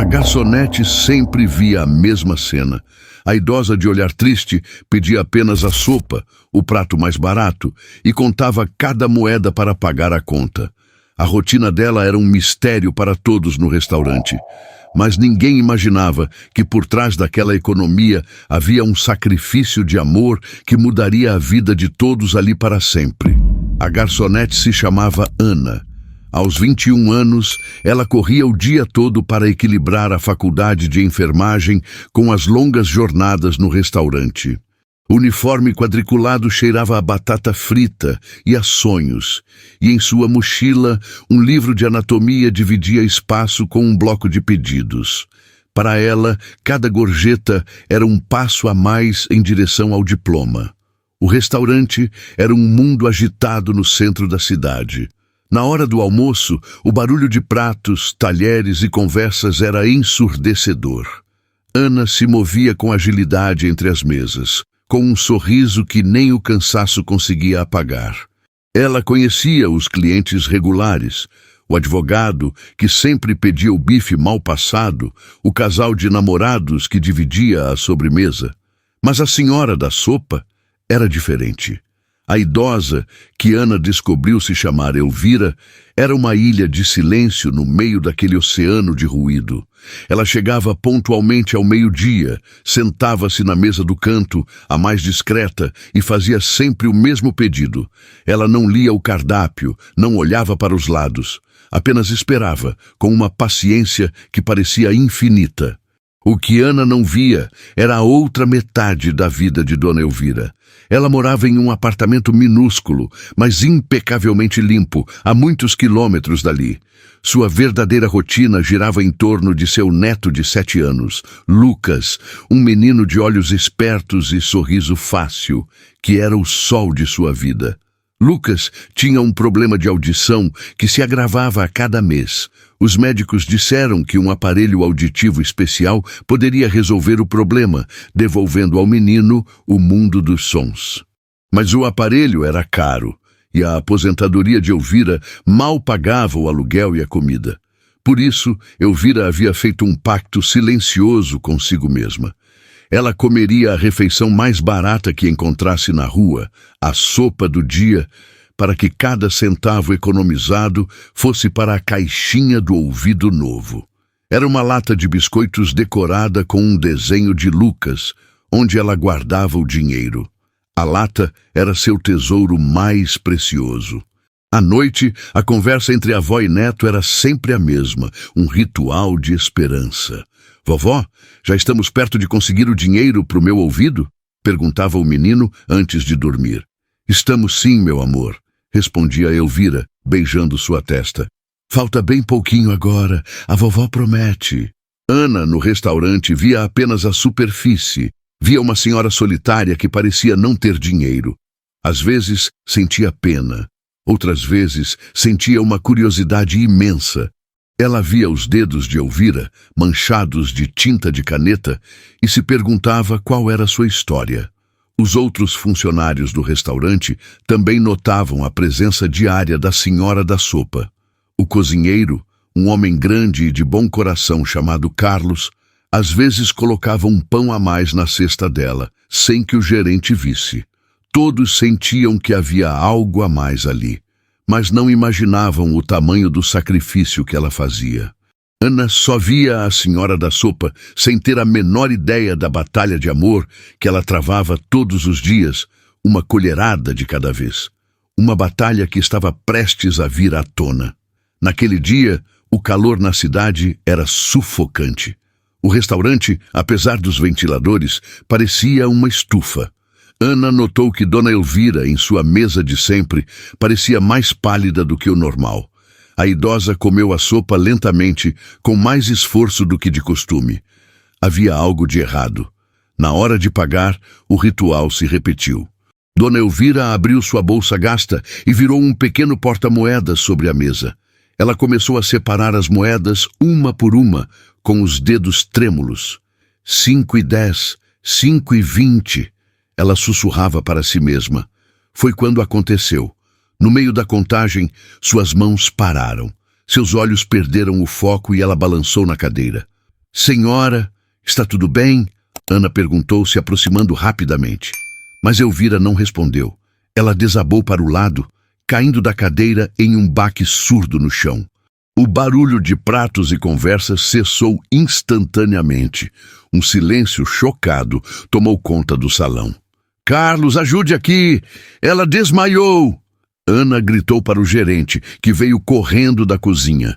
garçonete sempre via a mesma cena. A idosa, de olhar triste, pedia apenas a sopa, o prato mais barato, e contava cada moeda para pagar a conta. A rotina dela era um mistério para todos no restaurante. Mas ninguém imaginava que por trás daquela economia havia um sacrifício de amor que mudaria a vida de todos ali para sempre. A garçonete se chamava Ana. Aos 21 anos, ela corria o dia todo para equilibrar a faculdade de enfermagem com as longas jornadas no restaurante. O uniforme quadriculado cheirava a batata frita e a sonhos, e em sua mochila um livro de anatomia dividia espaço com um bloco de pedidos. Para ela, cada gorjeta era um passo a mais em direção ao diploma. O restaurante era um mundo agitado no centro da cidade. Na hora do almoço, o barulho de pratos, talheres e conversas era ensurdecedor. Ana se movia com agilidade entre as mesas, com um sorriso que nem o cansaço conseguia apagar. Ela conhecia os clientes regulares, o advogado que sempre pedia o bife mal passado, o casal de namorados que dividia a sobremesa. Mas a senhora da sopa era diferente. A idosa, que Ana descobriu se chamar Elvira, era uma ilha de silêncio no meio daquele oceano de ruído. Ela chegava pontualmente ao meio-dia, sentava-se na mesa do canto, a mais discreta, e fazia sempre o mesmo pedido. Ela não lia o cardápio, não olhava para os lados. Apenas esperava, com uma paciência que parecia infinita. O que Ana não via era a outra metade da vida de Dona Elvira. Ela morava em um apartamento minúsculo, mas impecavelmente limpo, a muitos quilômetros dali. Sua verdadeira rotina girava em torno de seu neto de 7 anos, Lucas, um menino de olhos espertos e sorriso fácil, que era o sol de sua vida. Lucas tinha um problema de audição que se agravava a cada mês. Os médicos disseram que um aparelho auditivo especial poderia resolver o problema, devolvendo ao menino o mundo dos sons. Mas o aparelho era caro, e a aposentadoria de Elvira mal pagava o aluguel e a comida. Por isso, Elvira havia feito um pacto silencioso consigo mesma. Ela comeria a refeição mais barata que encontrasse na rua, a sopa do dia, para que cada centavo economizado fosse para a caixinha do ouvido novo. Era uma lata de biscoitos decorada com um desenho de Lucas, onde ela guardava o dinheiro. A lata era seu tesouro mais precioso. À noite, a conversa entre avó e neto era sempre a mesma, um ritual de esperança. "Vovó, já estamos perto de conseguir o dinheiro para o meu ouvido?" perguntava o menino antes de dormir. "Estamos sim, meu amor", respondia Elvira, beijando sua testa. "Falta bem pouquinho agora, a vovó promete." Ana, no restaurante, via apenas a superfície. Via uma senhora solitária que parecia não ter dinheiro. Às vezes, sentia pena. Outras vezes, sentia uma curiosidade imensa. Ela via os dedos de Elvira, manchados de tinta de caneta, e se perguntava qual era sua história. Os outros funcionários do restaurante também notavam a presença diária da senhora da sopa. O cozinheiro, um homem grande e de bom coração chamado Carlos, às vezes colocava um pão a mais na cesta dela, sem que o gerente visse. Todos sentiam que havia algo a mais ali, mas não imaginavam o tamanho do sacrifício que ela fazia. Ana só via a senhora da sopa sem ter a menor ideia da batalha de amor que ela travava todos os dias, uma colherada de cada vez. Uma batalha que estava prestes a vir à tona. Naquele dia, o calor na cidade era sufocante. O restaurante, apesar dos ventiladores, parecia uma estufa. Ana notou que Dona Elvira, em sua mesa de sempre, parecia mais pálida do que o normal. A idosa comeu a sopa lentamente, com mais esforço do que de costume. Havia algo de errado. Na hora de pagar, o ritual se repetiu. Dona Elvira abriu sua bolsa gasta e virou um pequeno porta-moedas sobre a mesa. Ela começou a separar as moedas uma por uma, com os dedos trêmulos. 5,10, 5,20. Ela sussurrava para si mesma. Foi quando aconteceu. No meio da contagem, suas mãos pararam. Seus olhos perderam o foco e ela balançou na cadeira. Senhora, está tudo bem? Ana perguntou, se aproximando rapidamente. Mas Elvira não respondeu. Ela desabou para o lado, caindo da cadeira em um baque surdo no chão. O barulho de pratos e conversas cessou instantaneamente. Um silêncio chocado tomou conta do salão. Carlos, ajude aqui! Ela desmaiou! Ana gritou para o gerente, que veio correndo da cozinha.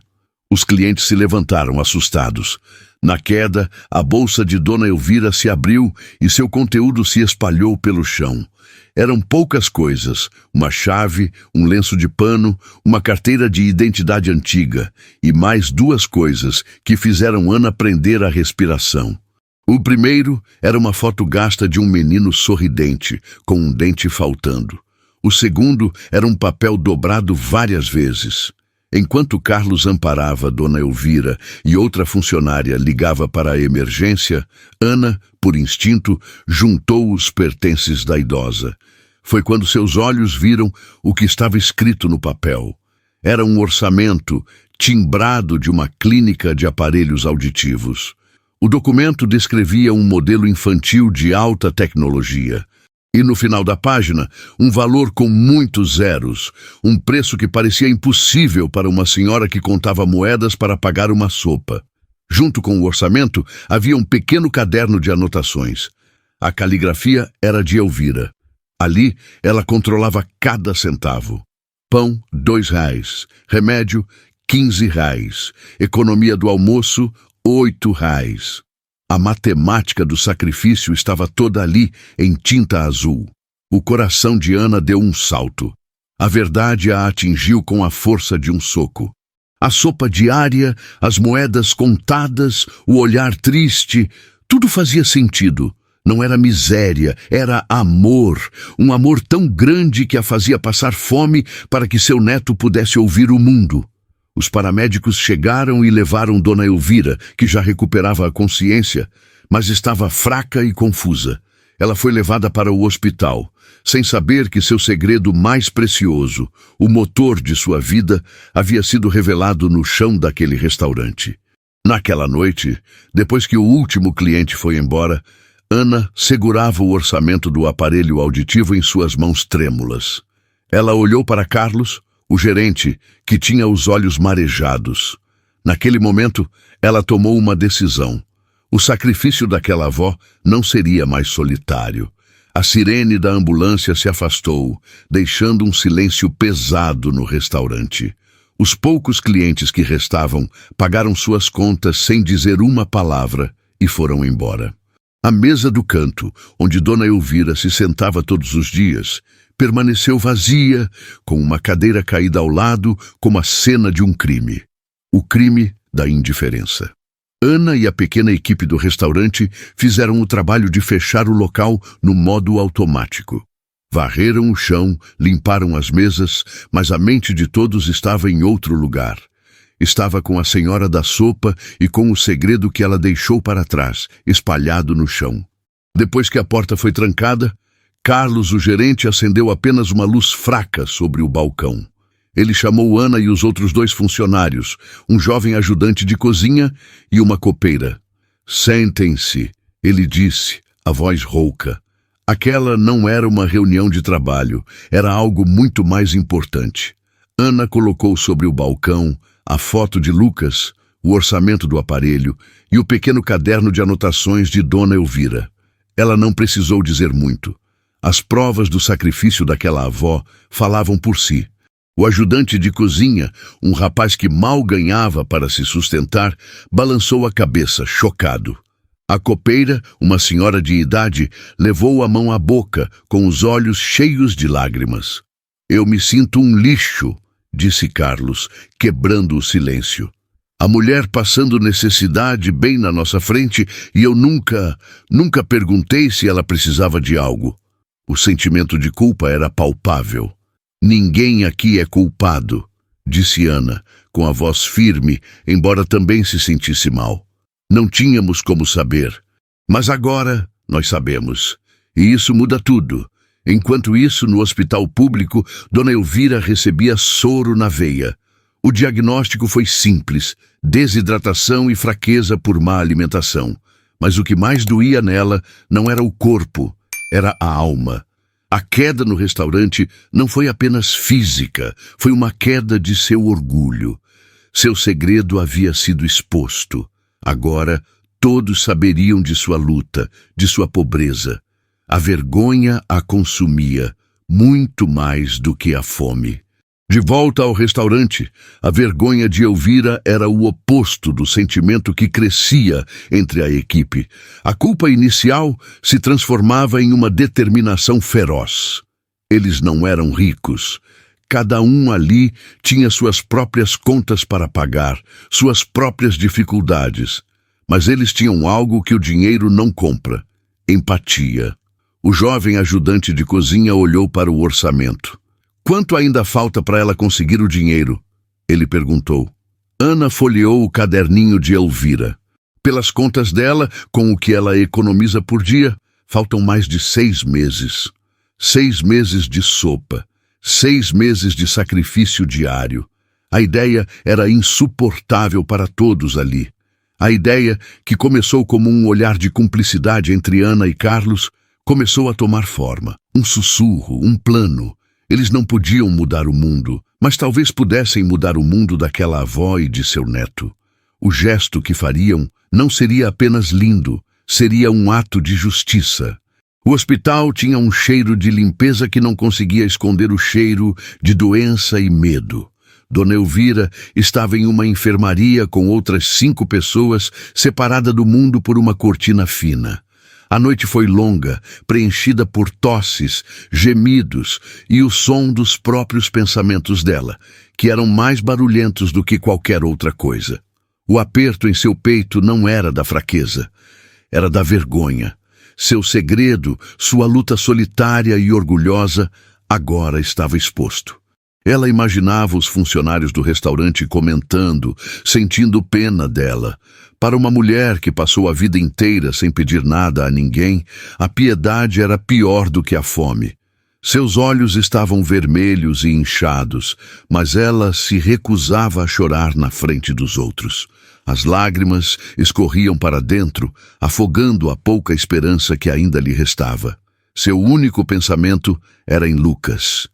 Os clientes se levantaram, assustados. Na queda, a bolsa de Dona Elvira se abriu e seu conteúdo se espalhou pelo chão. Eram poucas coisas: uma chave, um lenço de pano, uma carteira de identidade antiga e mais duas coisas que fizeram Ana prender a respiração. O primeiro era uma foto gasta de um menino sorridente, com um dente faltando. O segundo era um papel dobrado várias vezes. Enquanto Carlos amparava Dona Elvira e outra funcionária ligava para a emergência, Ana, por instinto, juntou os pertences da idosa. Foi quando seus olhos viram o que estava escrito no papel. Era um orçamento timbrado de uma clínica de aparelhos auditivos. O documento descrevia um modelo infantil de alta tecnologia. E no final da página, um valor com muitos zeros, um preço que parecia impossível para uma senhora que contava moedas para pagar uma sopa. Junto com o orçamento, havia um pequeno caderno de anotações. A caligrafia era de Elvira. Ali, ela controlava cada centavo. Pão, R$2. Remédio, R$15. Economia do almoço, R$8. A matemática do sacrifício estava toda ali, em tinta azul. O coração de Ana deu um salto. A verdade a atingiu com a força de um soco. A sopa diária, as moedas contadas, o olhar triste, tudo fazia sentido. Não era miséria, era amor. Um amor tão grande que a fazia passar fome para que seu neto pudesse ouvir o mundo. Os paramédicos chegaram e levaram Dona Elvira, que já recuperava a consciência, mas estava fraca e confusa. Ela foi levada para o hospital, sem saber que seu segredo mais precioso, o motor de sua vida, havia sido revelado no chão daquele restaurante. Naquela noite, depois que o último cliente foi embora, Ana segurava o orçamento do aparelho auditivo em suas mãos trêmulas. Ela olhou para Carlos, o gerente, que tinha os olhos marejados. Naquele momento, ela tomou uma decisão. O sacrifício daquela avó não seria mais solitário. A sirene da ambulância se afastou, deixando um silêncio pesado no restaurante. Os poucos clientes que restavam pagaram suas contas sem dizer uma palavra e foram embora. A mesa do canto, onde Dona Elvira se sentava todos os dias, permaneceu vazia, com uma cadeira caída ao lado, como a cena de um crime. O crime da indiferença. Ana e a pequena equipe do restaurante fizeram o trabalho de fechar o local no modo automático. Varreram o chão, limparam as mesas, mas a mente de todos estava em outro lugar. Estava com a senhora da sopa e com o segredo que ela deixou para trás, espalhado no chão. Depois que a porta foi trancada, Carlos, o gerente, acendeu apenas uma luz fraca sobre o balcão. Ele chamou Ana e os outros dois funcionários, um jovem ajudante de cozinha e uma copeira. Sentem-se, ele disse, a voz rouca. Aquela não era uma reunião de trabalho, era algo muito mais importante. Ana colocou sobre o balcão a foto de Lucas, o orçamento do aparelho e o pequeno caderno de anotações de Dona Elvira. Ela não precisou dizer muito. As provas do sacrifício daquela avó falavam por si. O ajudante de cozinha, um rapaz que mal ganhava para se sustentar, balançou a cabeça, chocado. A copeira, uma senhora de idade, levou a mão à boca, com os olhos cheios de lágrimas. Eu me sinto um lixo, disse Carlos, quebrando o silêncio. A mulher passando necessidade bem na nossa frente e eu nunca perguntei se ela precisava de algo. O sentimento de culpa era palpável. Ninguém aqui é culpado, disse Ana, com a voz firme, embora também se sentisse mal. Não tínhamos como saber, mas agora nós sabemos. E isso muda tudo. Enquanto isso, no hospital público, Dona Elvira recebia soro na veia. O diagnóstico foi simples, desidratação e fraqueza por má alimentação. Mas o que mais doía nela não era o corpo, era a alma. A queda no restaurante não foi apenas física, foi uma queda de seu orgulho. Seu segredo havia sido exposto. Agora, todos saberiam de sua luta, de sua pobreza. A vergonha a consumia, muito mais do que a fome. De volta ao restaurante, a vergonha de Elvira era o oposto do sentimento que crescia entre a equipe. A culpa inicial se transformava em uma determinação feroz. Eles não eram ricos. Cada um ali tinha suas próprias contas para pagar, suas próprias dificuldades. Mas eles tinham algo que o dinheiro não compra: empatia. O jovem ajudante de cozinha olhou para o orçamento. Quanto ainda falta para ela conseguir o dinheiro? Ele perguntou. Ana folheou o caderninho de Elvira. Pelas contas dela, com o que ela economiza por dia, faltam mais de 6 meses. 6 meses de sopa. 6 meses de sacrifício diário. A ideia era insuportável para todos ali. A ideia, que começou como um olhar de cumplicidade entre Ana e Carlos, começou a tomar forma. Um sussurro, um plano. Eles não podiam mudar o mundo, mas talvez pudessem mudar o mundo daquela avó e de seu neto. O gesto que fariam não seria apenas lindo, seria um ato de justiça. O hospital tinha um cheiro de limpeza que não conseguia esconder o cheiro de doença e medo. Dona Elvira estava em uma enfermaria com outras 5 pessoas, separada do mundo por uma cortina fina. A noite foi longa, preenchida por tosses, gemidos e o som dos próprios pensamentos dela, que eram mais barulhentos do que qualquer outra coisa. O aperto em seu peito não era da fraqueza, era da vergonha. Seu segredo, sua luta solitária e orgulhosa, agora estava exposto. Ela imaginava os funcionários do restaurante comentando, sentindo pena dela. Para uma mulher que passou a vida inteira sem pedir nada a ninguém, a piedade era pior do que a fome. Seus olhos estavam vermelhos e inchados, mas ela se recusava a chorar na frente dos outros. As lágrimas escorriam para dentro, afogando a pouca esperança que ainda lhe restava. Seu único pensamento era em Lucas.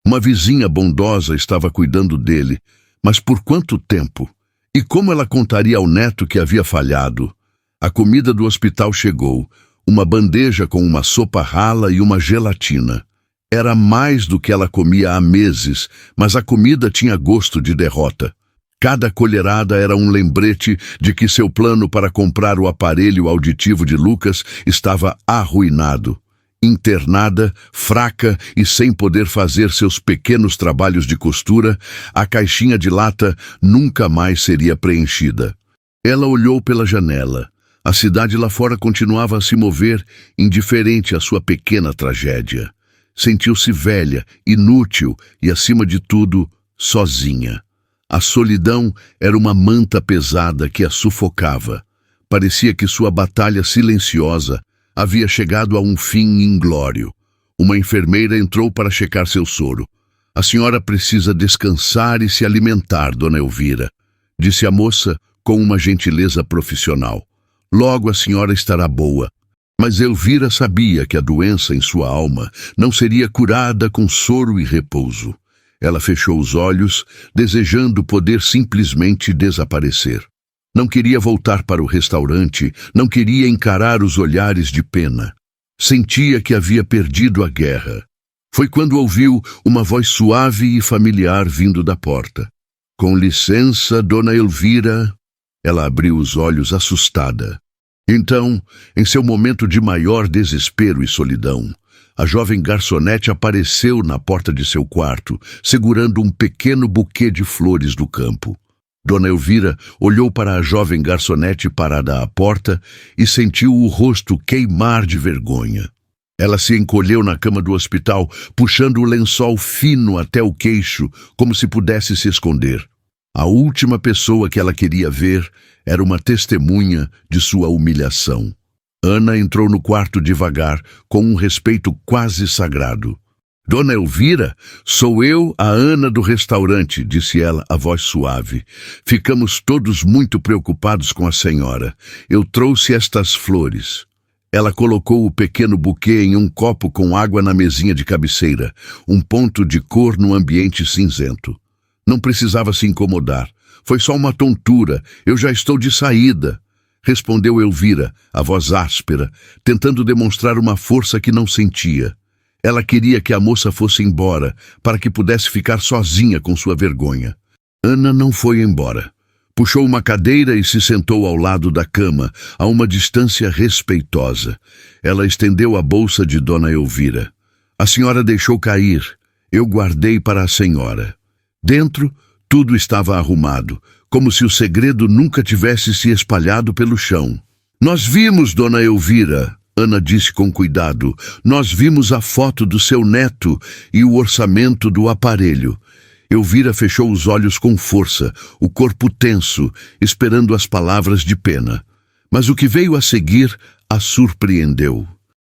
Uma vizinha bondosa estava cuidando dele, mas por quanto tempo? E como ela contaria ao neto que havia falhado? A comida do hospital chegou, uma bandeja com uma sopa rala e uma gelatina. Era mais do que ela comia há meses, mas a comida tinha gosto de derrota. Cada colherada era um lembrete de que seu plano para comprar o aparelho auditivo de Lucas estava arruinado. Internada, fraca e sem poder fazer seus pequenos trabalhos de costura, a caixinha de lata nunca mais seria preenchida. Ela olhou pela janela. A cidade lá fora continuava a se mover, indiferente à sua pequena tragédia. Sentiu-se velha, inútil e, acima de tudo, sozinha. A solidão era uma manta pesada que a sufocava. Parecia que sua batalha silenciosa havia chegado a um fim inglório. Uma enfermeira entrou para checar seu soro. A senhora precisa descansar e se alimentar, Dona Elvira, disse a moça com uma gentileza profissional. Logo a senhora estará boa. Mas Elvira sabia que a doença em sua alma não seria curada com soro e repouso. Ela fechou os olhos, desejando poder simplesmente desaparecer. Não queria voltar para o restaurante, não queria encarar os olhares de pena. Sentia que havia perdido a guerra. Foi quando ouviu uma voz suave e familiar vindo da porta. Com licença, Dona Elvira. Ela abriu os olhos assustada. Então, em seu momento de maior desespero e solidão, a jovem garçonete apareceu na porta de seu quarto, segurando um pequeno buquê de flores do campo. Dona Elvira olhou para a jovem garçonete parada à porta e sentiu o rosto queimar de vergonha. Ela se encolheu na cama do hospital, puxando o lençol fino até o queixo, como se pudesse se esconder. A última pessoa que ela queria ver era uma testemunha de sua humilhação. Ana entrou no quarto devagar, com um respeito quase sagrado. Dona Elvira, sou eu, a Ana do restaurante, disse ela, a voz suave. Ficamos todos muito preocupados com a senhora. Eu trouxe estas flores. Ela colocou o pequeno buquê em um copo com água na mesinha de cabeceira, um ponto de cor no ambiente cinzento. Não precisava se incomodar. Foi só uma tontura. Eu já estou de saída, respondeu Elvira, a voz áspera, tentando demonstrar uma força que não sentia. Ela queria que a moça fosse embora, para que pudesse ficar sozinha com sua vergonha. Ana não foi embora. Puxou uma cadeira e se sentou ao lado da cama, a uma distância respeitosa. Ela estendeu a bolsa de Dona Elvira. A senhora deixou cair. Eu guardei para a senhora. Dentro, tudo estava arrumado, como se o segredo nunca tivesse se espalhado pelo chão. Nós vimos, Dona Elvira, Ana disse com cuidado. Nós vimos a foto do seu neto e o orçamento do aparelho. Elvira fechou os olhos com força, o corpo tenso, esperando as palavras de pena. Mas o que veio a seguir a surpreendeu.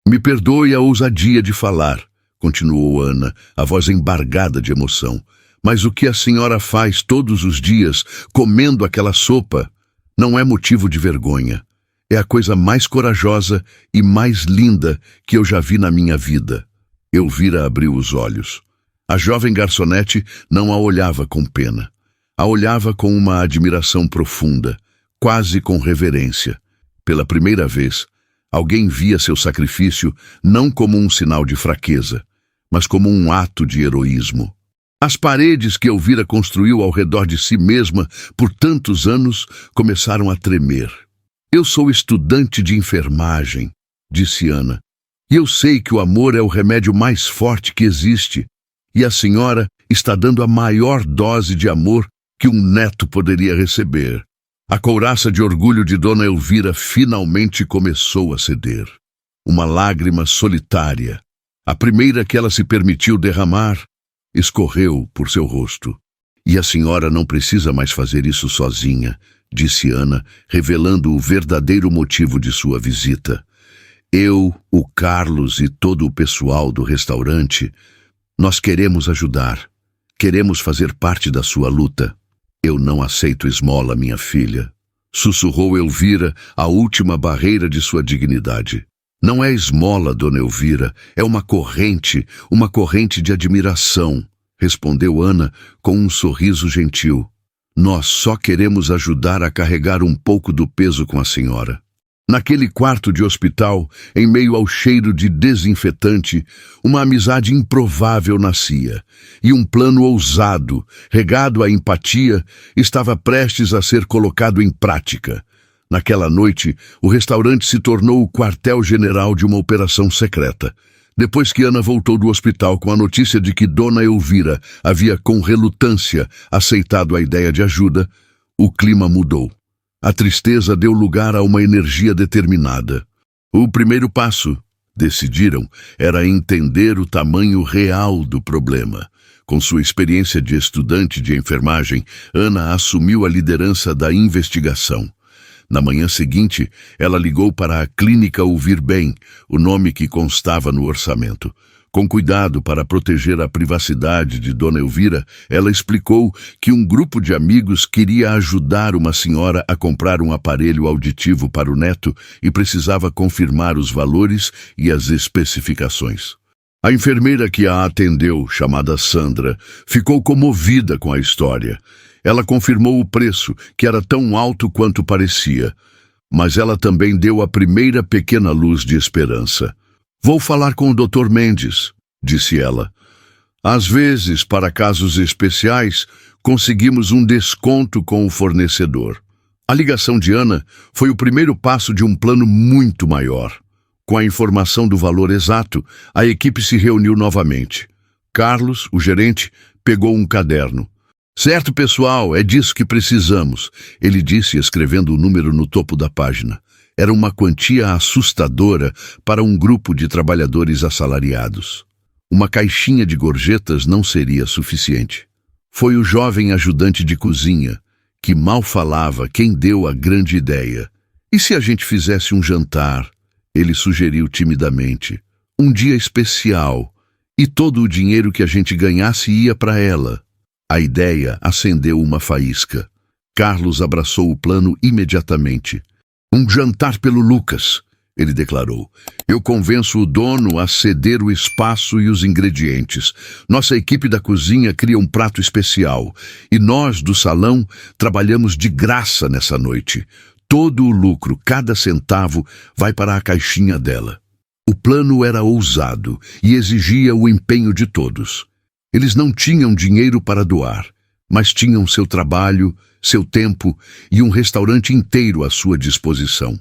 Me perdoe a ousadia de falar, continuou Ana, a voz embargada de emoção. Mas o que a senhora faz todos os dias, comendo aquela sopa, não é motivo de vergonha. É a coisa mais corajosa e mais linda que eu já vi na minha vida. Elvira abriu os olhos. A jovem garçonete não a olhava com pena. A olhava com uma admiração profunda, quase com reverência. Pela primeira vez, alguém via seu sacrifício não como um sinal de fraqueza, mas como um ato de heroísmo. As paredes que Elvira construiu ao redor de si mesma por tantos anos começaram a tremer. Eu sou estudante de enfermagem, disse Ana, e eu sei que o amor é o remédio mais forte que existe, e a senhora está dando a maior dose de amor que um neto poderia receber. A couraça de orgulho de Dona Elvira finalmente começou a ceder. Uma lágrima solitária, a primeira que ela se permitiu derramar, escorreu por seu rosto. E a senhora não precisa mais fazer isso sozinha, disse Ana, revelando o verdadeiro motivo de sua visita. Eu, o Carlos e todo o pessoal do restaurante, nós queremos ajudar. Queremos fazer parte da sua luta. Eu não aceito esmola, minha filha, sussurrou Elvira, a última barreira de sua dignidade. Não é esmola, Dona Elvira, é uma corrente de admiração, respondeu Ana com um sorriso gentil. Nós só queremos ajudar a carregar um pouco do peso com a senhora. Naquele quarto de hospital, em meio ao cheiro de desinfetante, uma amizade improvável nascia, e um plano ousado, regado à empatia, estava prestes a ser colocado em prática. Naquela noite, o restaurante se tornou o quartel-general de uma operação secreta. Depois que Ana voltou do hospital com a notícia de que Dona Elvira havia com relutância aceitado a ideia de ajuda, o clima mudou. A tristeza deu lugar a uma energia determinada. O primeiro passo, decidiram, era entender o tamanho real do problema. Com sua experiência de estudante de enfermagem, Ana assumiu a liderança da investigação. Na manhã seguinte, ela ligou para a Clínica Ouvir Bem, o nome que constava no orçamento. Com cuidado para proteger a privacidade de Dona Elvira, ela explicou que um grupo de amigos queria ajudar uma senhora a comprar um aparelho auditivo para o neto e precisava confirmar os valores e as especificações. A enfermeira que a atendeu, chamada Sandra, ficou comovida com a história. Ela confirmou o preço, que era tão alto quanto parecia, mas ela também deu a primeira pequena luz de esperança. Vou falar com o Dr. Mendes, disse ela. Às vezes, para casos especiais, conseguimos um desconto com o fornecedor. A ligação de Ana foi o primeiro passo de um plano muito maior. Com a informação do valor exato, a equipe se reuniu novamente. Carlos, o gerente, pegou um caderno. Certo, pessoal, é disso que precisamos, ele disse, escrevendo o número no topo da página. Era uma quantia assustadora para um grupo de trabalhadores assalariados. Uma caixinha de gorjetas não seria suficiente. Foi o jovem ajudante de cozinha, que mal falava, quem deu a grande ideia. E se a gente fizesse um jantar? Ele sugeriu timidamente. Um dia especial. E todo o dinheiro que a gente ganhasse ia para ela. A ideia acendeu uma faísca. Carlos abraçou o plano imediatamente. Um jantar pelo Lucas, ele declarou. Eu convenço o dono a ceder o espaço e os ingredientes. Nossa equipe da cozinha cria um prato especial. E nós, do salão, trabalhamos de graça nessa noite. Todo o lucro, cada centavo, vai para a caixinha dela. O plano era ousado e exigia o empenho de todos. Eles não tinham dinheiro para doar, mas tinham seu trabalho, seu tempo e um restaurante inteiro à sua disposição.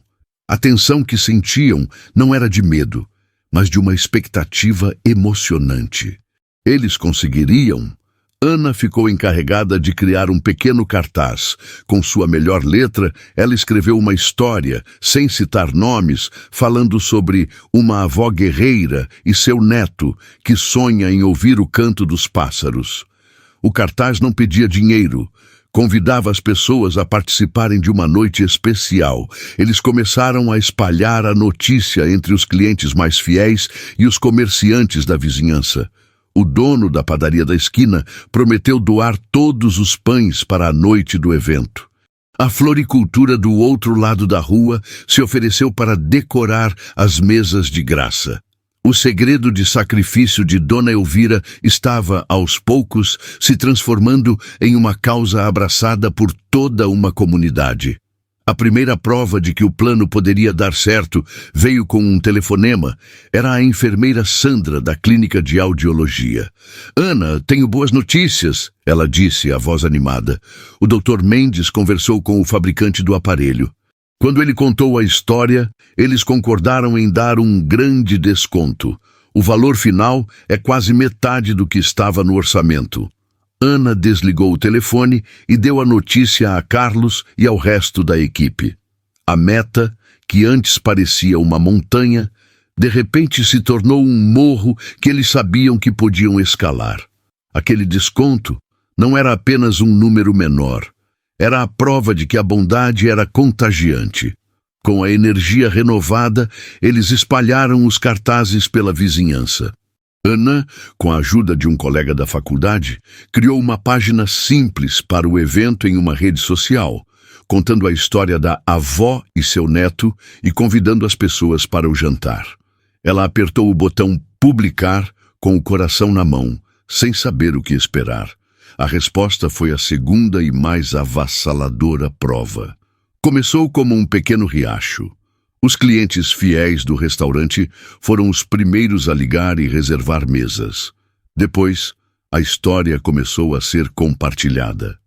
A tensão que sentiam não era de medo, mas de uma expectativa emocionante. Eles conseguiriam? Ana ficou encarregada de criar um pequeno cartaz. Com sua melhor letra, ela escreveu uma história, sem citar nomes, falando sobre uma avó guerreira e seu neto, que sonha em ouvir o canto dos pássaros. O cartaz não pedia dinheiro. Convidava as pessoas a participarem de uma noite especial. Eles começaram a espalhar a notícia entre os clientes mais fiéis e os comerciantes da vizinhança. O dono da padaria da esquina prometeu doar todos os pães para a noite do evento. A floricultura do outro lado da rua se ofereceu para decorar as mesas de graça. O segredo de sacrifício de Dona Elvira estava, aos poucos, se transformando em uma causa abraçada por toda uma comunidade. A primeira prova de que o plano poderia dar certo veio com um telefonema. Era a enfermeira Sandra, da clínica de audiologia. Ana, tenho boas notícias, ela disse, a voz animada. O Dr. Mendes conversou com o fabricante do aparelho. Quando ele contou a história, eles concordaram em dar um grande desconto. O valor final é quase metade do que estava no orçamento. Ana desligou o telefone e deu a notícia a Carlos e ao resto da equipe. A meta, que antes parecia uma montanha, de repente se tornou um morro que eles sabiam que podiam escalar. Aquele desconto não era apenas um número menor. Era a prova de que a bondade era contagiante. Com a energia renovada, eles espalharam os cartazes pela vizinhança. Ana, com a ajuda de um colega da faculdade, criou uma página simples para o evento em uma rede social, contando a história da avó e seu neto e convidando as pessoas para o jantar. Ela apertou o botão publicar com o coração na mão, sem saber o que esperar. A resposta foi a segunda e mais avassaladora prova. Começou como um pequeno riacho. Os clientes fiéis do restaurante foram os primeiros a ligar e reservar mesas. Depois, a história começou a ser compartilhada.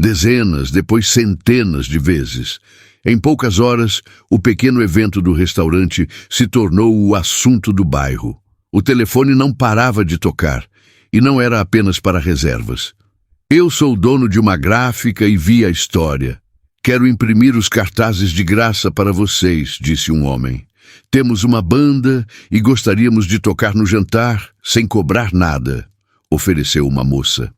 Dezenas, depois centenas de vezes. Em poucas horas, o pequeno evento do restaurante se tornou o assunto do bairro. O telefone não parava de tocar, e não era apenas para reservas. Eu sou dono de uma gráfica e vi a história. Quero imprimir os cartazes de graça para vocês, disse um homem. Temos uma banda e gostaríamos de tocar no jantar sem cobrar nada, ofereceu uma moça.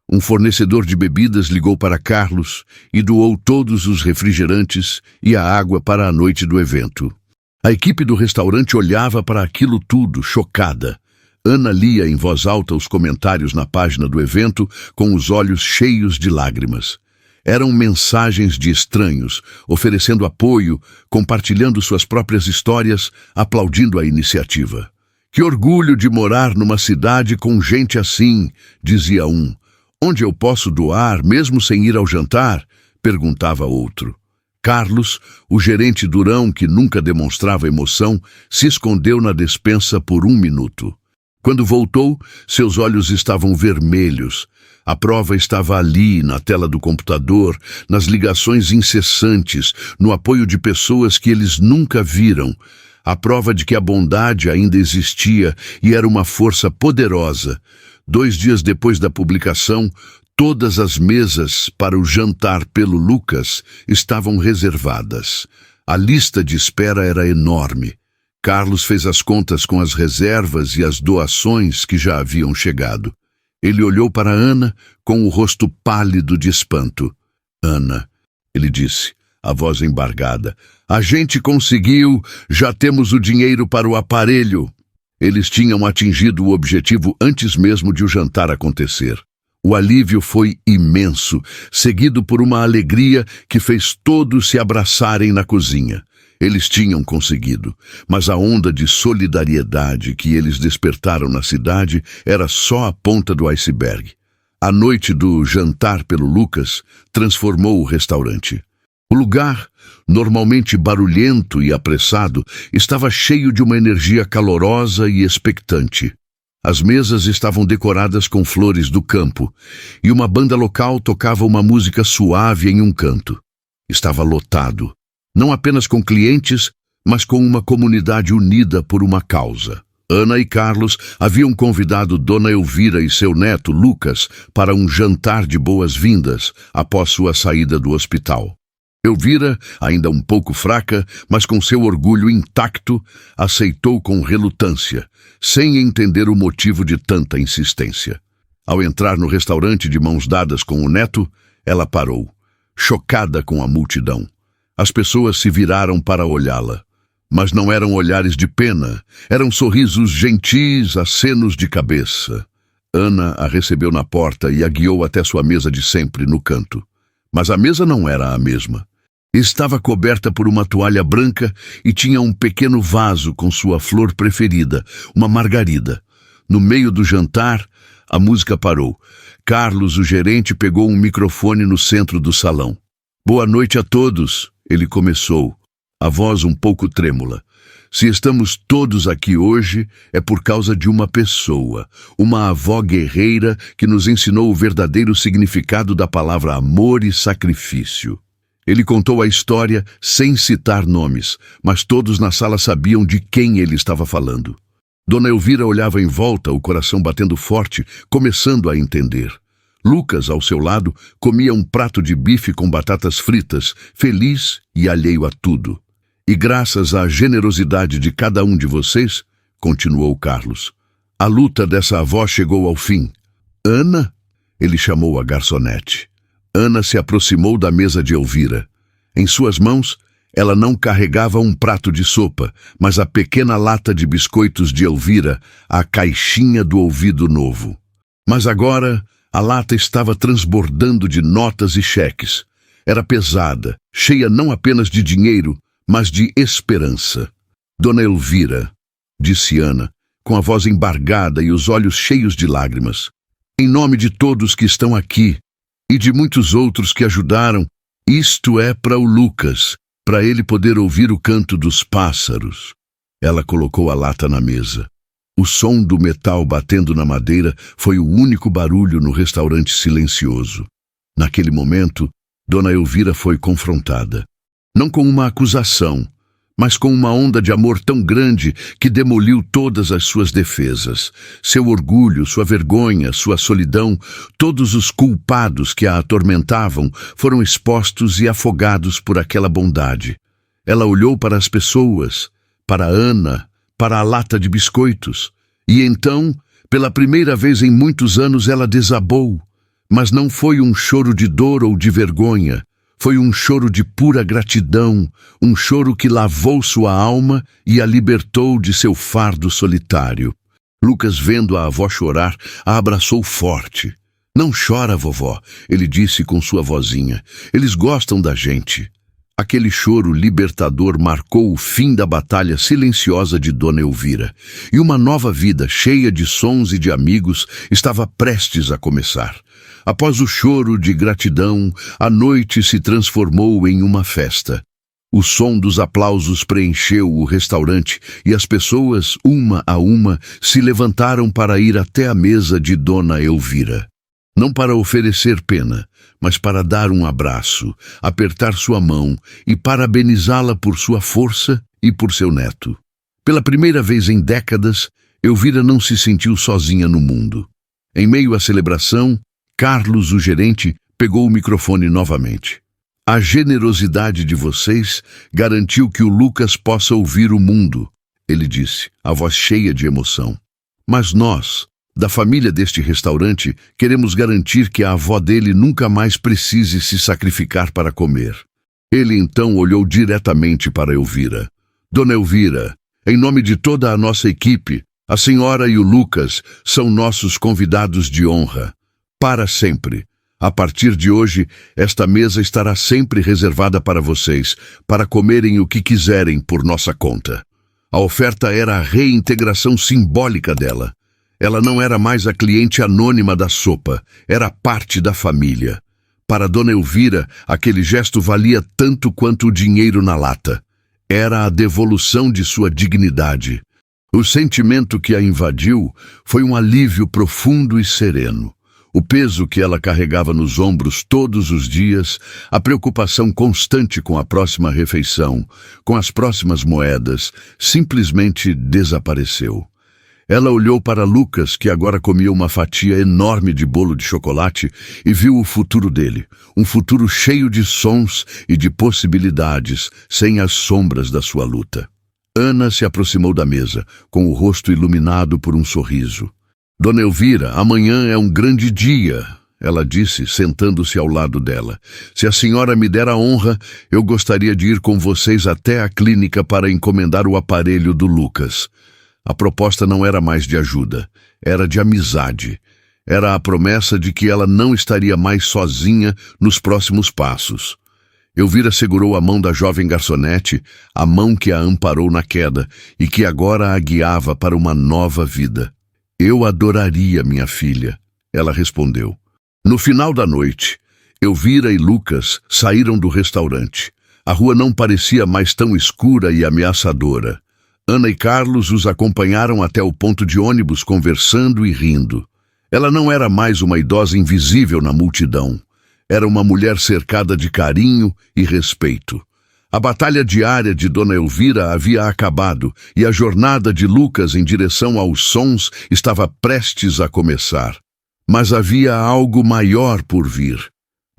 Um fornecedor de bebidas ligou para Carlos e doou todos os refrigerantes e a água para a noite do evento. A equipe do restaurante olhava para aquilo tudo, chocada. Ana lia em voz alta os comentários na página do evento com os olhos cheios de lágrimas. Eram mensagens de estranhos, oferecendo apoio, compartilhando suas próprias histórias, aplaudindo a iniciativa. Que orgulho de morar numa cidade com gente assim, dizia um. Onde eu posso doar, mesmo sem ir ao jantar? Perguntava outro. Carlos, o gerente durão que nunca demonstrava emoção, se escondeu na despensa por 1 minuto. Quando voltou, seus olhos estavam vermelhos. A prova estava ali, na tela do computador, nas ligações incessantes, no apoio de pessoas que eles nunca viram. A prova de que a bondade ainda existia e era uma força poderosa. 2 dias depois da publicação, todas as mesas para o jantar pelo Lucas estavam reservadas. A lista de espera era enorme. Carlos fez as contas com as reservas e as doações que já haviam chegado. Ele olhou para Ana com o rosto pálido de espanto. Ana, ele disse, a voz embargada, a gente conseguiu, já temos o dinheiro para o aparelho. Eles tinham atingido o objetivo antes mesmo de o jantar acontecer. O alívio foi imenso, seguido por uma alegria que fez todos se abraçarem na cozinha. Eles tinham conseguido, mas a onda de solidariedade que eles despertaram na cidade era só a ponta do iceberg. A noite do jantar pelo Lucas transformou o restaurante. O lugar, normalmente barulhento e apressado, estava cheio de uma energia calorosa e expectante. As mesas estavam decoradas com flores do campo, e uma banda local tocava uma música suave em um canto. Estava lotado, não apenas com clientes, mas com uma comunidade unida por uma causa. Ana e Carlos haviam convidado Dona Elvira e seu neto, Lucas, para um jantar de boas-vindas após sua saída do hospital. Elvira, ainda um pouco fraca, mas com seu orgulho intacto, aceitou com relutância, sem entender o motivo de tanta insistência. Ao entrar no restaurante de mãos dadas com o neto, ela parou, chocada com a multidão. As pessoas se viraram para olhá-la. Mas não eram olhares de pena, eram sorrisos gentis, acenos de cabeça. Ana a recebeu na porta e a guiou até sua mesa de sempre, no canto. Mas a mesa não era a mesma. Estava coberta por uma toalha branca e tinha um pequeno vaso com sua flor preferida, uma margarida. No meio do jantar, a música parou. Carlos, o gerente, pegou um microfone no centro do salão. "Boa noite a todos", ele começou, a voz um pouco trêmula. "Se estamos todos aqui hoje, é por causa de uma pessoa, uma avó guerreira que nos ensinou o verdadeiro significado da palavra amor e sacrifício." Ele contou a história sem citar nomes, mas todos na sala sabiam de quem ele estava falando. Dona Elvira olhava em volta, o coração batendo forte, começando a entender. Lucas, ao seu lado, comia um prato de bife com batatas fritas, feliz e alheio a tudo. "E graças à generosidade de cada um de vocês", continuou Carlos, "a luta dessa avó chegou ao fim." "Ana?" Ele chamou a garçonete. Ana se aproximou da mesa de Elvira. Em suas mãos, ela não carregava um prato de sopa, mas a pequena lata de biscoitos de Elvira, a caixinha do ouvido novo. Mas agora, a lata estava transbordando de notas e cheques. Era pesada, cheia não apenas de dinheiro, mas de esperança. "Dona Elvira", disse Ana, com a voz embargada e os olhos cheios de lágrimas, "em nome de todos que estão aqui, e de muitos outros que ajudaram, isto é para o Lucas, para ele poder ouvir o canto dos pássaros." Ela colocou a lata na mesa. O som do metal batendo na madeira foi o único barulho no restaurante silencioso. Naquele momento, Dona Elvira foi confrontada. Não com uma acusação, mas com uma onda de amor tão grande que demoliu todas as suas defesas. Seu orgulho, sua vergonha, sua solidão, todos os culpados que a atormentavam foram expostos e afogados por aquela bondade. Ela olhou para as pessoas, para Ana, para a lata de biscoitos, e então, pela primeira vez em muitos anos, ela desabou. Mas não foi um choro de dor ou de vergonha. Foi um choro de pura gratidão, um choro que lavou sua alma e a libertou de seu fardo solitário. Lucas, vendo a avó chorar, a abraçou forte. "Não chora, vovó", ele disse com sua vozinha. "Eles gostam da gente." Aquele choro libertador marcou o fim da batalha silenciosa de Dona Elvira, e uma nova vida, cheia de sons e de amigos, estava prestes a começar. Após o choro de gratidão, a noite se transformou em uma festa. O som dos aplausos preencheu o restaurante e as pessoas, uma a uma, se levantaram para ir até a mesa de Dona Elvira. Não para oferecer pena, mas para dar um abraço, apertar sua mão e parabenizá-la por sua força e por seu neto. Pela primeira vez em décadas, Elvira não se sentiu sozinha no mundo. Em meio à celebração, Carlos, o gerente, pegou o microfone novamente. "A generosidade de vocês garantiu que o Lucas possa ouvir o mundo", ele disse, a voz cheia de emoção. "Mas nós, da família deste restaurante, queremos garantir que a avó dele nunca mais precise se sacrificar para comer." Ele então olhou diretamente para Elvira. "Dona Elvira, em nome de toda a nossa equipe, A senhora e o Lucas são nossos convidados de honra, para sempre. A partir de hoje, esta mesa estará sempre reservada para vocês, para comerem o que quiserem por nossa conta. A oferta era a reintegração simbólica dela. Ela não era mais a cliente anônima da sopa, era parte da família. Para Dona Elvira, aquele gesto valia tanto quanto o dinheiro na lata. Era a devolução de sua dignidade. O sentimento que a invadiu foi um alívio profundo e sereno. O peso que ela carregava nos ombros todos os dias, a preocupação constante com a próxima refeição, com as próximas moedas, simplesmente desapareceu. Ela olhou para Lucas, que agora comia uma fatia enorme de bolo de chocolate, e viu o futuro dele, um futuro cheio de sons e de possibilidades, sem as sombras da sua luta. Ana se aproximou da mesa, com o rosto iluminado por um sorriso. Dona Elvira, amanhã é um grande dia, ela disse, sentando-se ao lado dela. Se a senhora me der a honra, eu gostaria de ir com vocês até a clínica para encomendar o aparelho do Lucas. A proposta não era mais de ajuda, era de amizade. Era a promessa de que ela não estaria mais sozinha nos próximos passos. Elvira segurou a mão da jovem garçonete, a mão que a amparou na queda e que agora a guiava para uma nova vida. Eu adoraria, minha filha, ela respondeu. No final da noite, Elvira e Lucas saíram do restaurante. A rua não parecia mais tão escura e ameaçadora. Ana e Carlos os acompanharam até o ponto de ônibus, conversando e rindo. Ela não era mais uma idosa invisível na multidão. Era uma mulher cercada de carinho e respeito. A batalha diária de Dona Elvira havia acabado e a jornada de Lucas em direção aos sons estava prestes a começar. Mas havia algo maior por vir.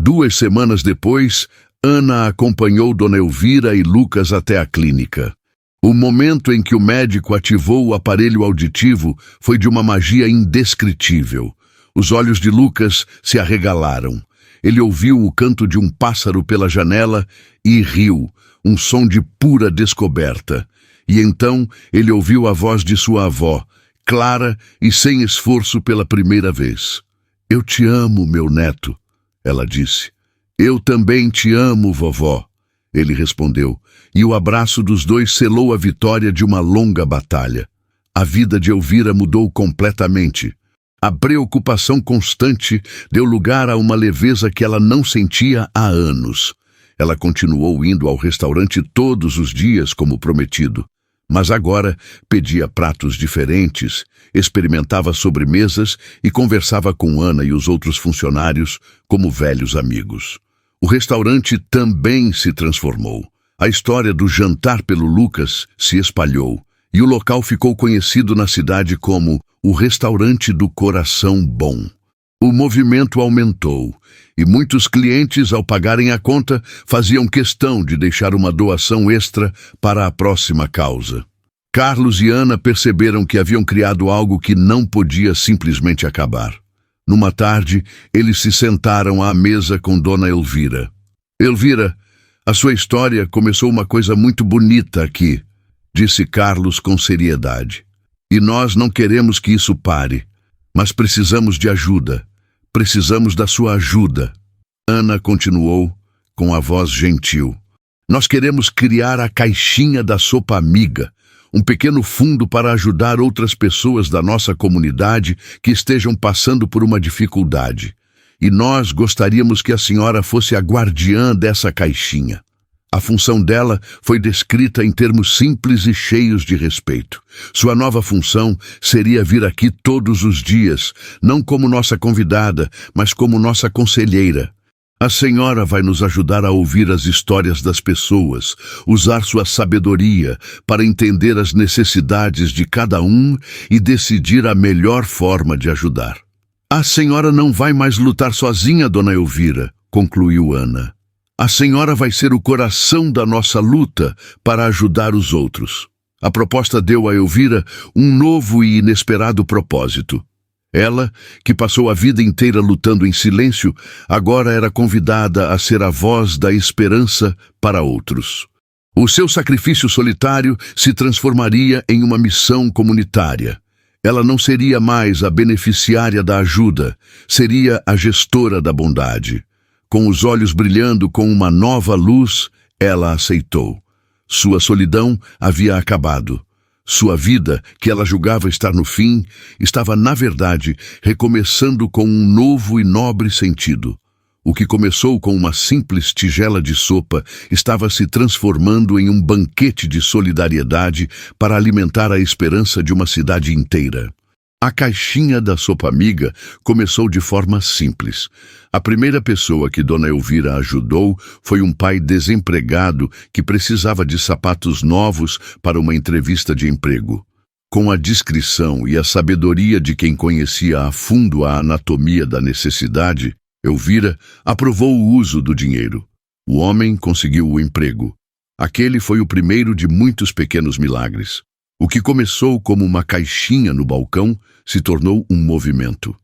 2 semanas depois, Ana acompanhou Dona Elvira e Lucas até a clínica. O momento em que o médico ativou o aparelho auditivo foi de uma magia indescritível. Os olhos de Lucas se arregalaram. Ele ouviu o canto de um pássaro pela janela e riu, um som de pura descoberta. E então ele ouviu a voz de sua avó, clara e sem esforço pela primeira vez. Eu te amo, meu neto, ela disse. Eu também te amo, vovó, ele respondeu, e o abraço dos dois selou a vitória de uma longa batalha. A vida de Elvira mudou completamente. A preocupação constante deu lugar a uma leveza que ela não sentia há anos. Ela continuou indo ao restaurante todos os dias como prometido, mas agora pedia pratos diferentes, experimentava sobremesas e conversava com Ana e os outros funcionários como velhos amigos. O restaurante também se transformou. A história do jantar pelo Lucas se espalhou e o local ficou conhecido na cidade como o Restaurante do Coração Bom. O movimento aumentou e muitos clientes, ao pagarem a conta, faziam questão de deixar uma doação extra para a próxima causa. Carlos e Ana perceberam que haviam criado algo que não podia simplesmente acabar. Numa tarde, eles se sentaram à mesa com Dona Elvira. Elvira, a sua história começou uma coisa muito bonita aqui, disse Carlos com seriedade. E nós não queremos que isso pare, mas precisamos de ajuda. Precisamos da sua ajuda. Ana continuou com a voz gentil. Nós queremos criar a caixinha da sopa amiga, um pequeno fundo para ajudar outras pessoas da nossa comunidade que estejam passando por uma dificuldade. E nós gostaríamos que a senhora fosse a guardiã dessa caixinha. A função dela foi descrita em termos simples e cheios de respeito. Sua nova função seria vir aqui todos os dias, não como nossa convidada, mas como nossa conselheira. A senhora vai nos ajudar a ouvir as histórias das pessoas, usar sua sabedoria para entender as necessidades de cada um e decidir a melhor forma de ajudar. A senhora não vai mais lutar sozinha, Dona Elvira, concluiu Ana. A senhora vai ser o coração da nossa luta para ajudar os outros. A proposta deu a Elvira um novo e inesperado propósito. Ela, que passou a vida inteira lutando em silêncio, agora era convidada a ser a voz da esperança para outros. O seu sacrifício solitário se transformaria em uma missão comunitária. Ela não seria mais a beneficiária da ajuda, seria a gestora da bondade. Com os olhos brilhando com uma nova luz, ela aceitou. Sua solidão havia acabado. Sua vida, que ela julgava estar no fim, estava, na verdade, recomeçando com um novo e nobre sentido. O que começou com uma simples tigela de sopa estava se transformando em um banquete de solidariedade para alimentar a esperança de uma cidade inteira. A caixinha da sopa amiga começou de forma simples. A primeira pessoa que Dona Elvira ajudou foi um pai desempregado que precisava de sapatos novos para uma entrevista de emprego. Com a discrição e a sabedoria de quem conhecia a fundo a anatomia da necessidade, Elvira aprovou o uso do dinheiro. O homem conseguiu o emprego. Aquele foi o primeiro de muitos pequenos milagres. O que começou como uma caixinha no balcão se tornou um movimento.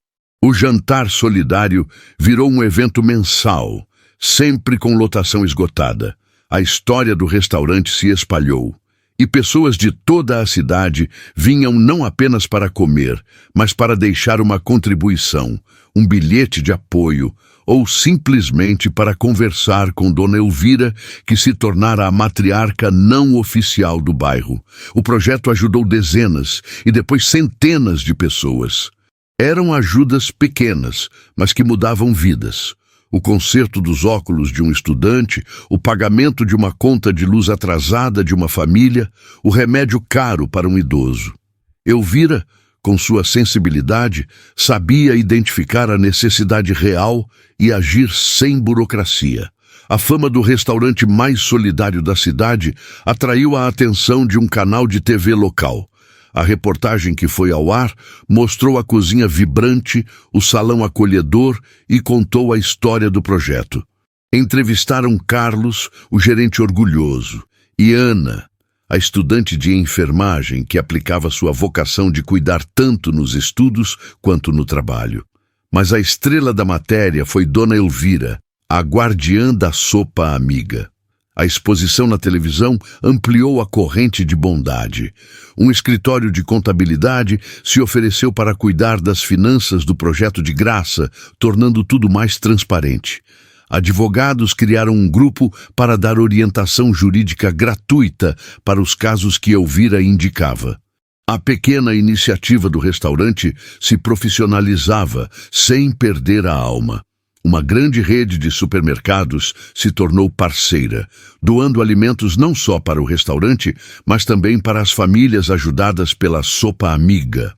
O jantar solidário virou um evento mensal, sempre com lotação esgotada. A história do restaurante se espalhou, e pessoas de toda a cidade vinham não apenas para comer, mas para deixar uma contribuição, um bilhete de apoio, ou simplesmente para conversar com Dona Elvira, que se tornara a matriarca não oficial do bairro. O projeto ajudou dezenas e depois centenas de pessoas. Eram ajudas pequenas, mas que mudavam vidas. O conserto dos óculos de um estudante, o pagamento de uma conta de luz atrasada de uma família, o remédio caro para um idoso. Elvira, com sua sensibilidade, sabia identificar a necessidade real e agir sem burocracia. A fama do restaurante mais solidário da cidade atraiu a atenção de um canal de TV local. A reportagem que foi ao ar mostrou a cozinha vibrante, o salão acolhedor e contou a história do projeto. Entrevistaram Carlos, o gerente orgulhoso, e Ana, a estudante de enfermagem que aplicava sua vocação de cuidar tanto nos estudos quanto no trabalho. Mas a estrela da matéria foi Dona Elvira, a guardiã da sopa amiga. A exposição na televisão ampliou a corrente de bondade. Um escritório de contabilidade se ofereceu para cuidar das finanças do projeto de graça, tornando tudo mais transparente. Advogados criaram um grupo para dar orientação jurídica gratuita para os casos que Elvira indicava. A pequena iniciativa do restaurante se profissionalizava sem perder a alma. Uma grande rede de supermercados se tornou parceira, doando alimentos não só para o restaurante, mas também para as famílias ajudadas pela sopa amiga.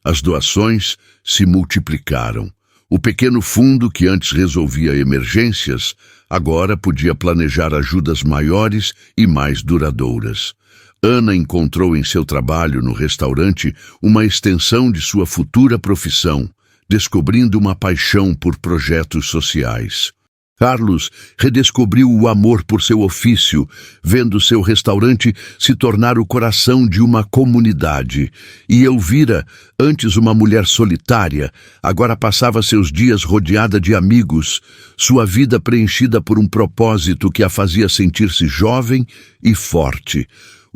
As doações se multiplicaram. O pequeno fundo que antes resolvia emergências, agora podia planejar ajudas maiores e mais duradouras. Ana encontrou em seu trabalho no restaurante uma extensão de sua futura profissão, descobrindo uma paixão por projetos sociais. Carlos redescobriu o amor por seu ofício, vendo seu restaurante se tornar o coração de uma comunidade. E Elvira, antes uma mulher solitária, agora passava seus dias rodeada de amigos, sua vida preenchida por um propósito que a fazia sentir-se jovem e forte.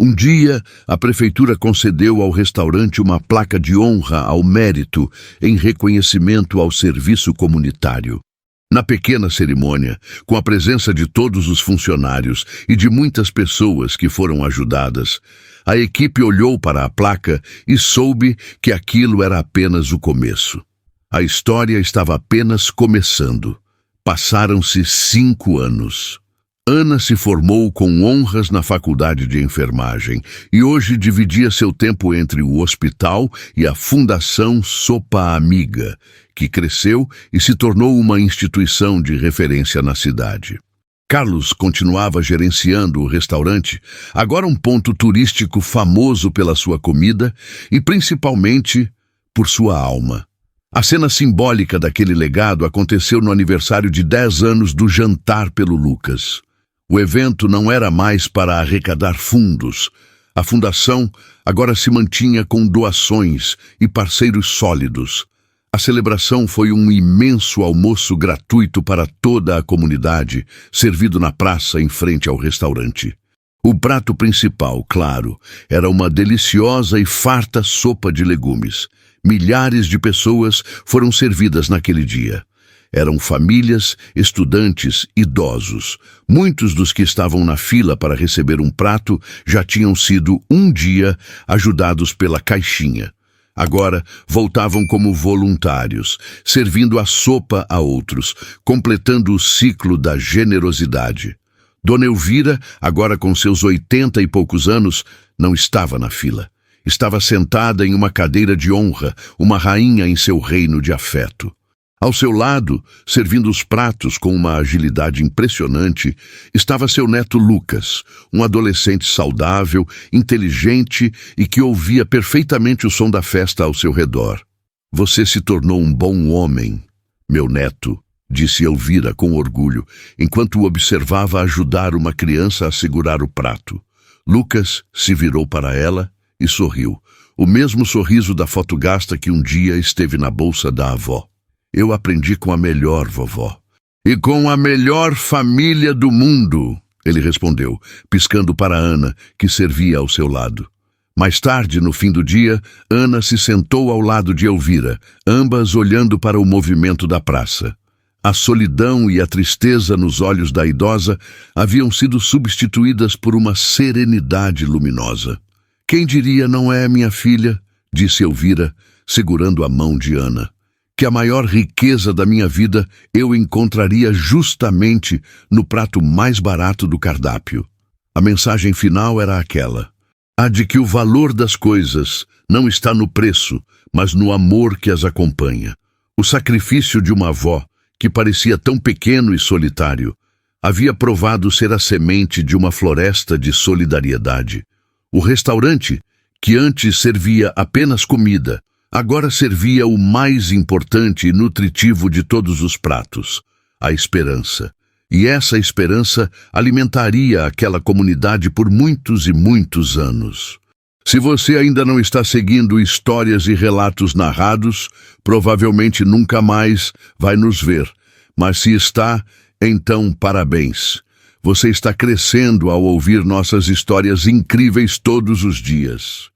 Um dia, a prefeitura concedeu ao restaurante uma placa de honra ao mérito em reconhecimento ao serviço comunitário. Na pequena cerimônia, com a presença de todos os funcionários e de muitas pessoas que foram ajudadas, a equipe olhou para a placa e soube que aquilo era apenas o começo. A história estava apenas começando. Passaram-se 5 anos. Ana se formou com honras na faculdade de enfermagem e hoje dividia seu tempo entre o hospital e a Fundação Sopa Amiga, que cresceu e se tornou uma instituição de referência na cidade. Carlos continuava gerenciando o restaurante, agora um ponto turístico famoso pela sua comida e principalmente por sua alma. A cena simbólica daquele legado aconteceu no aniversário de 10 anos do Jantar pelo Lucas. O evento não era mais para arrecadar fundos. A fundação agora se mantinha com doações e parceiros sólidos. A celebração foi um imenso almoço gratuito para toda a comunidade, servido na praça em frente ao restaurante. O prato principal, claro, era uma deliciosa e farta sopa de legumes. Milhares de pessoas foram servidas naquele dia. Eram famílias, estudantes, idosos. Muitos dos que estavam na fila para receber um prato já tinham sido, um dia, ajudados pela caixinha. Agora voltavam como voluntários, servindo a sopa a outros, completando o ciclo da generosidade. Dona Elvira, agora com seus 80 e poucos anos, não estava na fila. Estava sentada em uma cadeira de honra, uma rainha em seu reino de afeto. Ao seu lado, servindo os pratos com uma agilidade impressionante, estava seu neto Lucas, um adolescente saudável, inteligente e que ouvia perfeitamente o som da festa ao seu redor. "Você se tornou um bom homem, meu neto", disse Elvira com orgulho, enquanto o observava ajudar uma criança a segurar o prato. Lucas se virou para ela e sorriu, o mesmo sorriso da fotogasta que um dia esteve na bolsa da avó. "Eu aprendi com a melhor vovó. E com a melhor família do mundo", ele respondeu, piscando para Ana, que servia ao seu lado. Mais tarde, no fim do dia, Ana se sentou ao lado de Elvira, ambas olhando para o movimento da praça. A solidão e a tristeza nos olhos da idosa haviam sido substituídas por uma serenidade luminosa. "Quem diria, não é, minha filha?", disse Elvira, segurando a mão de Ana. "Que a maior riqueza da minha vida eu encontraria justamente no prato mais barato do cardápio." A mensagem final era aquela: a de que o valor das coisas não está no preço, mas no amor que as acompanha. O sacrifício de uma avó, que parecia tão pequeno e solitário, havia provado ser a semente de uma floresta de solidariedade. O restaurante, que antes servia apenas comida, agora servia o mais importante e nutritivo de todos os pratos: a esperança. E essa esperança alimentaria aquela comunidade por muitos e muitos anos. Se você ainda não está seguindo histórias e relatos narrados, provavelmente nunca mais vai nos ver. Mas se está, então parabéns. Você está crescendo ao ouvir nossas histórias incríveis todos os dias.